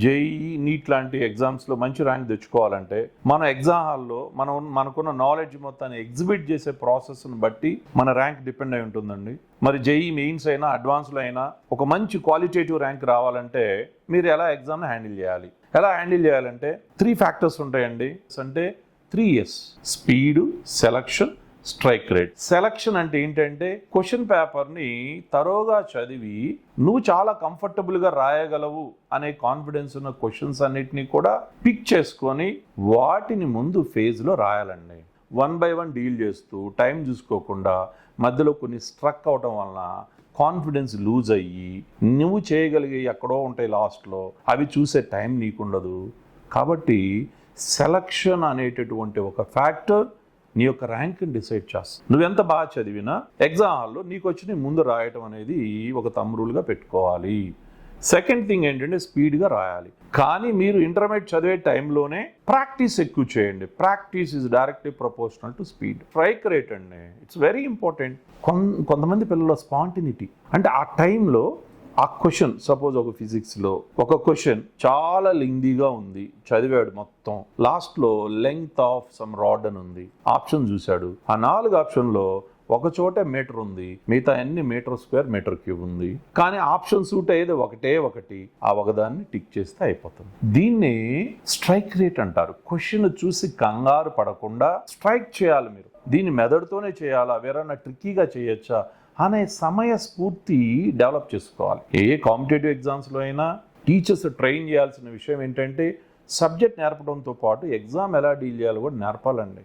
JEE NEET లాంటి ఎగ్జామ్స్లో మంచి ర్యాంక్ తెచ్చుకోవాలంటే మన ఎగ్జామ్ హాల్లో మనకున్న నాలెడ్జ్ మొత్తాన్ని ఎగ్జిబిట్ చేసే ప్రాసెస్ని బట్టి మన ర్యాంక్ డిపెండ్ అయి ఉంటుందండి. మరి జేఈఈ మెయిన్స్ అయినా అడ్వాన్స్లో అయినా ఒక మంచి క్వాలిటేటివ్ ర్యాంక్ రావాలంటే మీరు ఎలా ఎగ్జామ్ని హ్యాండిల్ చేయాలి? ఎలా హ్యాండిల్ చేయాలంటే 3 ఫ్యాక్టర్స్ ఉంటాయండి. అంటే 3S: speed, selection, strike rate. Selection అంటే ఏంటంటే క్వశ్చన్ పేపర్ని తరోగా చదివి నువ్వు చాలా కంఫర్టబుల్గా రాయగలవు అనే కాన్ఫిడెన్స్ ఉన్న క్వశ్చన్స్ అన్నిటినీ కూడా పిక్ చేసుకొని వాటిని ముందు ఫేజ్లో రాయాలండి. 1 by 1 డీల్ చేస్తూ టైం చూసుకోకుండా మధ్యలో కొన్ని స్ట్రక్ అవటం వలన కాన్ఫిడెన్స్ లూజ్ అయ్యి నువ్వు చేయగలిగే ఎక్కడో ఉంటాయి లాస్ట్లో, అవి చూసే టైం నీకుండదు. కాబట్టి సెలక్షన్ అనేటటువంటి ఒక ఫ్యాక్టర్ నీ యొక్క ర్యాంక్ని డిసైడ్ చేస్తుంది. నువ్వెంత బాగా చదివినా ఎగ్జామ్ హాల్లో నీకు వచ్చి ముందు రాయటం అనేది ఒక థంబ్ రూల్గా పెట్టుకోవాలి. సెకండ్ థింగ్ ఏంటంటే స్పీడ్గా రాయాలి. కానీ మీరు ఇంటర్మీడియట్ చదివే టైంలోనే ప్రాక్టీస్ ఎక్కువ చేయండి. Practice is directly proportional to speed. Strike rate అండి, ఇట్స్ వెరీ ఇంపార్టెంట్. కొంతమంది పిల్లల స్పాంటినిటీ అంటే ఆ టైంలో ఆ క్వశ్చన్, సపోజ్ ఒక ఫిజిక్స్లో ఒక క్వశ్చన్ చాలా లెంగ్దీగా ఉంది, చదివాడు మొత్తం, లాస్ట్లో లెంగ్త్ ఆఫ్ సమ్ రాడ్ అని ఉంది, ఆప్షన్ చూశాడు. ఆ 4 ఆప్షన్లో ఒక చోట మీటర్ ఉంది, మిగతా అన్ని మీటర్ స్క్వేర్ మీటర్ క్యూబ్ ఉంది. కానీ ఆప్షన్ సూట్ అయ్యేది ఒకటి, ఆ ఒకదాన్ని టిక్ చేస్తే అయిపోతుంది. దీన్ని స్ట్రైక్ రేట్ అంటారు. క్వశ్చన్ చూసి కంగారు పడకుండా స్ట్రైక్ చేయాలి మీరు. దీన్ని మెథడ్తోనే చేయాలా, వేరన్నా ట్రిక్కీగా చేయొచ్చా అనే సమయ స్ఫూర్తి డెవలప్ చేసుకోవాలి. ఏ కాంపిటేటివ్ ఎగ్జామ్స్లో అయినా టీచర్స్ ట్రైన్ చేయాల్సిన విషయం ఏంటంటే సబ్జెక్ట్ నేర్పడంతో పాటు ఎగ్జామ్ ఎలా డీల్ చేయాలో కూడా నేర్పాలండి.